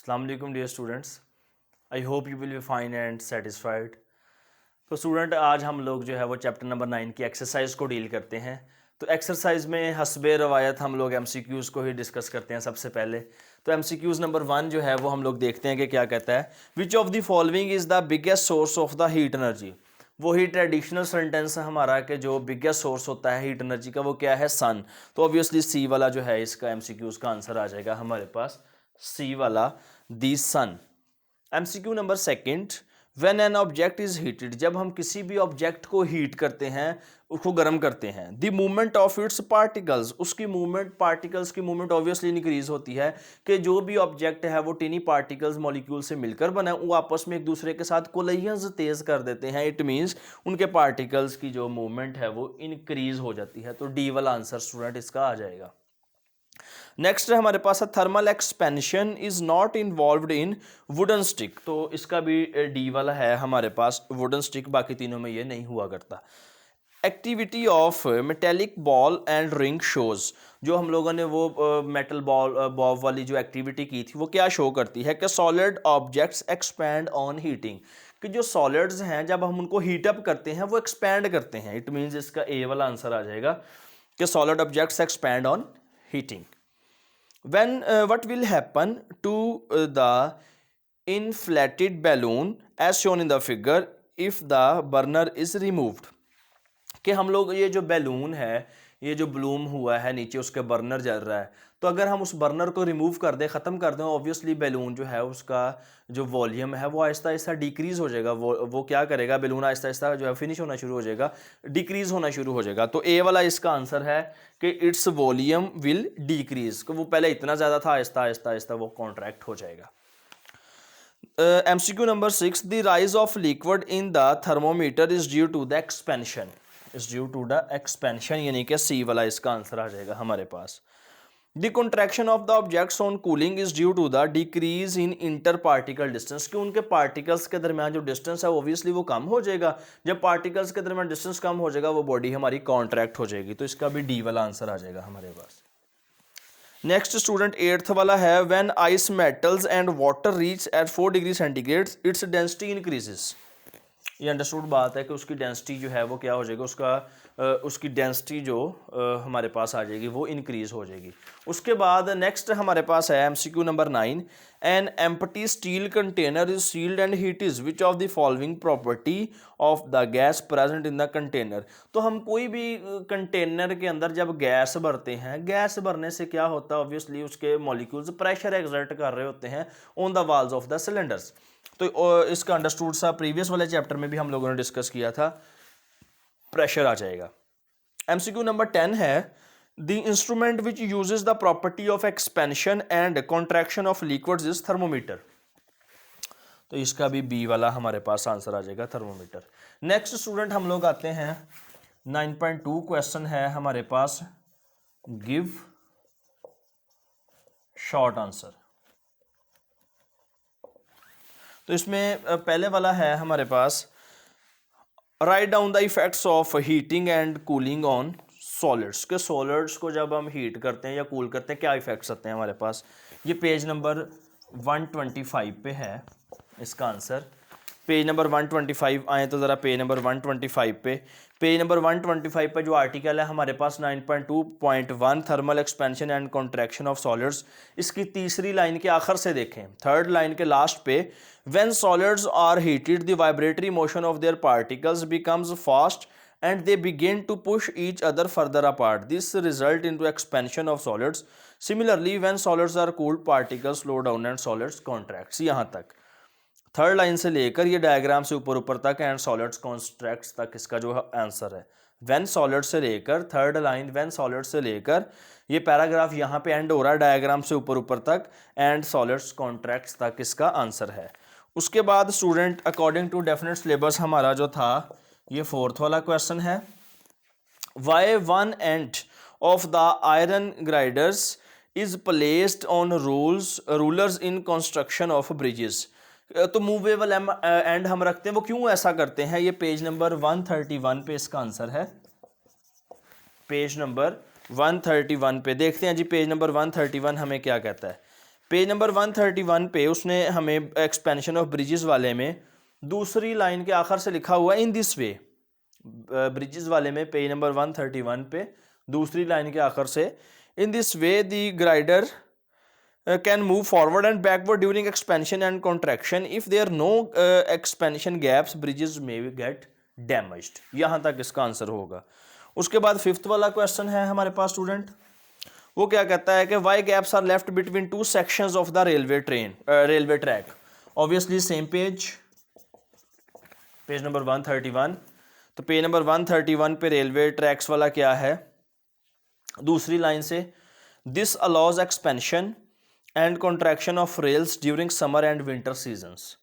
अस्सलाम वालेकुम dear students, I hope you will be fine and satisfied. तो student, आज हम लोग जो है वो चैप्टर नंबर 9 की एक्सरसाइज को डील करते हैं। तो एक्सरसाइज में हस्बे रवायत हम लोग एमसीक्यूज़ को ही डिस्कस करते हैं सबसे पहले। तो एमसीक्यूज़ नंबर 1 जो है वो हम लोग देखते हैं कि क्या कहता है। विच of the following is the biggest source of the heat energy. वही ट्रेडिशनल सेंटेंस हमारा कि जो बिगेस्ट सोर्स होता है हीट एनर्जी का वो क्या है, सन। तो ऑब्वियसली सी वाला जो है इसका एमसीक्यूज़ का आंसर आ जाएगा हमारे पास, सी वाला, the sun. MCQ number second, when an object is heated, जब हम किसी भी ऑब्जेक्ट को हीट करते हैं, उसको गर्म करते हैं, the movement of its particles, उसकी मूवमेंट, पार्टिकल्स की मूवमेंट ऑब्वियसली इंक्रीज होती है कि जो भी ऑब्जेक्ट है वो टिनी पार्टिकल्स मॉलिक्यूल से मिलकर बना है, वो आपस में एक दूसरे के साथ कोलिजन्स तेज कर देते हैं। इट मीन्स उनके पार्टिकल्स की जो मूवमेंट है वो इंक्रीज हो जाती है। तो डी वाला आंसर स्टूडेंट इसका आ जाएगा। नेक्स्ट है हमारे पास thermal expansion is not involved in wooden stick. तो इसका भी डी वाला है हमारे पास, वुडन स्टिक, बाकी तीनों में ये नहीं हुआ करता। Activity of metallic ball and ring shows, जो हम लोगों ने वो मेटल बॉल बॉब वाली जो एक्टिविटी की थी वो क्या शो करती है कि solid objects expand on heating, कि जो सॉलिड्स हैं जब हम उनको हीट अप करते हैं वो एक्सपैंड करते हैं। इट मीन्स इसका ए वाला आंसर आ जाएगा कि solid objects expand on heating. When what will happen to the inflated balloon as shown in the figure if the burner is removed? कि हम लोग ये जो बैलून है, ये जो ब्लूम हुआ है नीचे, उसके बर्नर जल रहा है, तो अगर हम उस बर्नर को रिमूव कर दें, ख़त्म कर दें, ऑब्वियसली बैलून जो है उसका जो वॉल्यूम है वो आहिस्ता आहिस्ता डिक्रीज हो जाएगा। वो क्या करेगा, बैलून आहिस्ता आहिस्ता जो है फिनिश होना शुरू हो जाएगा, डिक्रीज होना शुरू हो जाएगा। तो ए वाला इसका आंसर है कि इट्स वॉल्यूम विल डिक्रीज, वो पहले इतना ज़्यादा था, आहिस्ता आहिस्ता आहिस्ता वो कॉन्ट्रैक्ट हो जाएगा। MCQ number 6, the rise of liquid in the thermometer is due to the expansion, is due to the expansion, यानी कि सी वाला इसका आंसर आ जाएगा हमारे पास। The contraction of the objects on cooling is due to the decrease in inter particle distance, कि उनके पार्टिकल्स के दरमियान जो डिस्टेंस है ऑब्वियसली वो कम हो जाएगा। जब पार्टिकल्स के दरमियान डिस्टेंस कम हो जाएगा वो बॉडी हमारी कॉन्ट्रैक्ट हो जाएगी। तो इसका भी डी वाला आंसर आ जाएगा हमारे पास। नेक्स्ट स्टूडेंट, 8th वाला है, when ice metals and water reach at 4 degree centigrade its density increases. ये अंडरस्टूड बात है कि उसकी डेंसिटी जो है वो क्या हो जाएगा, उसकी डेंसिटी जो हमारे पास आ जाएगी वो इंक्रीज हो जाएगी। उसके बाद नेक्स्ट हमारे पास है MCQ number 9, an empty steel container is sealed and heat is which of the following property of the gas present in the container. तो हम कोई भी कंटेनर के अंदर जब गैस भरते हैं, गैस भरने से क्या होता है, ऑब्वियसली उसके मॉलिक्यूल्स प्रेशर एक्सर्ट कर रहे होते हैं on the walls of the cylinders. तो इसका अंडरस्टूड सा प्रीवियस वाले चैप्टर में भी हम लोगों ने डिस्कस किया था, प्रेशर आ जाएगा। MCQ नंबर 10 है, the instrument which uses the property of expansion and contraction of liquids is thermometer. तो इसका भी बी वाला हमारे पास आंसर आ जाएगा, थर्मोमीटर। नेक्स्ट स्टूडेंट हम लोग आते हैं 9.2 क्वेश्चन है हमारे पास, गिव शॉर्ट आंसर। तो इसमें पहले वाला है हमारे पास, right down the effects of heating and cooling on solids, के सॉलिड्स को जब हम हीट करते हैं या कूल करते हैं क्या इफेक्ट्स आते हैं हमारे पास। ये पेज नंबर 125 पे है इसका आंसर। पेज नंबर 125 आए तो ज़रा पेज नंबर 125 पे, पेज नंबर 125 पे जो आर्टिकल है हमारे पास 9.2.1 thermal expansion and contraction of solids, इसकी तीसरी लाइन के आखिर से देखें, थर्ड लाइन के लास्ट पे, when solids are heated the vibratory motion of their particles becomes fast and they begin to push each other further apart. This result into expansion of solids. Similarly, when solids are cooled, particles slow down and solids contracts. यहाँ तक third line से लेकर ये diagram से ऊपर ऊपर तक and solids contracts तक इसका जो आंसर है। व्हेन सॉलिड से लेकर थर्ड लाइन, व्हेन सॉलिड से लेकर ये पैराग्राफ यहाँ पे एंड हो रहा है डायग्राम से ऊपर ऊपर तक एंड सॉलिड्स कॉन्ट्रैक्ट्स तक इसका आंसर है। उसके बाद student, according to definite syllabus हमारा जो था ये 4th वाला क्वेश्चन है, why one end of the iron girders is placed on rollers in construction of bridges. तो मूवेबल एंड हम रखते हैं, वो क्यों ऐसा करते हैं, ये पेज नंबर 131 पे इसका आंसर है। पेज नंबर 131 पे देखते हैं जी, पेज नंबर 131 हमें क्या कहता है। पेज नंबर 131 पे उसने हमें एक्सपेंशन ऑफ ब्रिजेस वाले में दूसरी लाइन के आखिर से लिखा हुआ है इन दिस वे। ब्रिजेस वाले में पेज नंबर 131 पे दूसरी लाइन के आखिर से in this way the glider can move forward and backward during expansion and contraction. If there are no expansion gaps, bridges may get damaged. यहाँ तक इसका आंसर होगा। उसके बाद फिफ्थ वाला क्वेश्चन है हमारे पास स्टूडेंट, वो क्या कहता है कि why gaps are left between two sections of the railway track. Obviously same page number 131। तो पेज नंबर 131 पे रेलवे ट्रैक्स वाला क्या है, दूसरी लाइन से this allows expansion and contraction of rails during summer and winter seasons.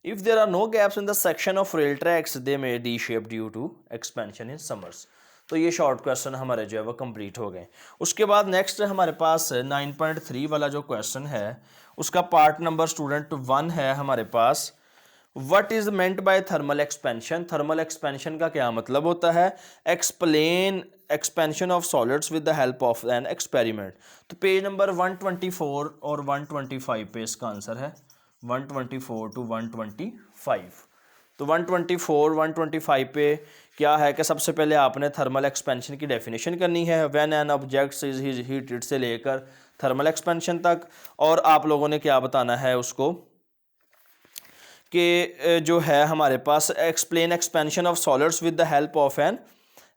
If there are no gaps in the section of rail tracks, they may D-shape due to expansion in summers. तो ये short question हमारे जो है वो complete हो गए। उसके बाद नेक्स्ट हमारे पास 9.3 वाला जो क्वेश्चन है उसका पार्ट नंबर स्टूडेंट 1 है हमारे पास। What is meant by thermal expansion? Thermal expansion का क्या मतलब होता है? Explain expansion of solids with the help of an experiment. तो पेज नंबर 124 और 125 पे इसका आंसर है, 124 to 125। तो 124 125 पे क्या है कि सबसे पहले आपने थर्मल एक्सपेंशन की डेफिनेशन करनी है, when an object is heated से लेकर थर्मल एक्सपेंशन तक, और आप लोगों ने क्या बताना है उसको कि जो है हमारे पास explain expansion of solids with the help of an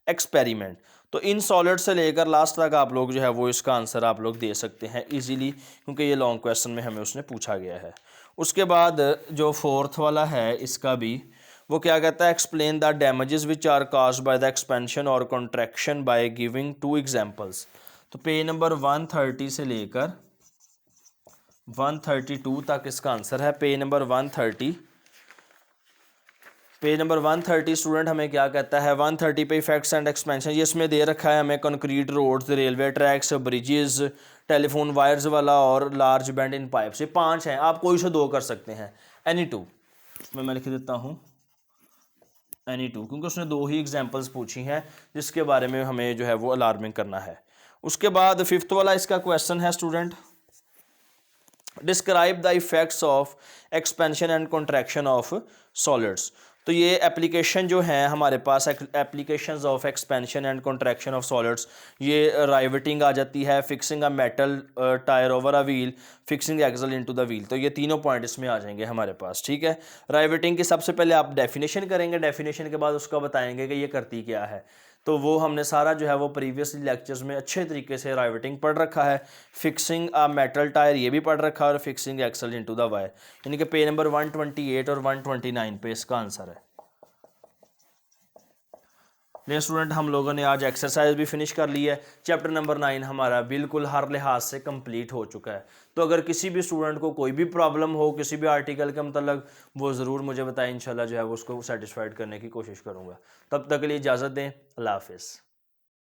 experiment. तो इन सॉलिड से लेकर लास्ट तक आप लोग जो है वो इसका आंसर आप लोग दे सकते हैं इजीली, क्योंकि ये लॉन्ग क्वेश्चन में हमें उसने पूछा गया है। उसके बाद जो फोर्थ वाला है इसका भी वो क्या कहता है, explain the damages which are caused by the expansion और कॉन्ट्रैक्शन बाय गिविंग 2 एग्जांपल्स। तो पेज नंबर 130 से लेकर 132 तक इसका आंसर है। पेज नंबर 130 स्टूडेंट हमें क्या कहता है, 130 पे इफेक्ट्स एंड एक्सपेंशन, ये इसमें दे रखा है हमें concrete roads, railway tracks, bridges, telephone wires वाला और लार्ज बेंड इन पाइप्स। ये 5 हैं, आप कोई से 2 कर सकते हैं, एनी 2। मैं लिख देता हूँ एनी 2, क्योंकि उसने 2 ही एग्जांपल्स पूछी हैं जिसके बारे में हमें जो है वो अलार्मिंग करना है। उसके बाद फिफ्थ वाला इसका क्वेश्चन है student, describe the effects of expansion and contraction of solids. तो ये एप्लीकेशन जो है हमारे पास, applications of expansion and contraction of solids, ये राइवेटिंग आ जाती है, fixing a metal tyre over a wheel, fixing axle into the wheel. तो ये तीनों पॉइंट इसमें आ जाएंगे हमारे पास, ठीक है। राइवेटिंग की सबसे पहले आप डेफिनेशन करेंगे, डेफिनेशन के बाद उसका बताएंगे कि ये करती क्या है। तो वो हमने सारा जो है वो प्रीवियसली लेक्चर्स में अच्छे तरीके से राइवेटिंग पढ़ रखा है। फिक्सिंग अ मेटल टायर ये भी पढ़ रखा है, और fixing axle into the wire, यानी कि पेज नंबर 128 और 129 पे इसका आंसर है। ले स्टूडेंट, हम लोगों ने आज एक्सरसाइज भी फिनिश कर ली है। चैप्टर नंबर 9 हमारा बिल्कुल हर लिहाज से कंप्लीट हो चुका है। तो अगर किसी भी स्टूडेंट को कोई भी प्रॉब्लम हो किसी भी आर्टिकल के मतलब, वो ज़रूर मुझे बताएं, इंशाल्लाह जो है वो उसको सेटिस्फाइड करने की कोशिश करूँगा। तब तक के लिए इजाज़त दें, अल्लाह हाफिज़।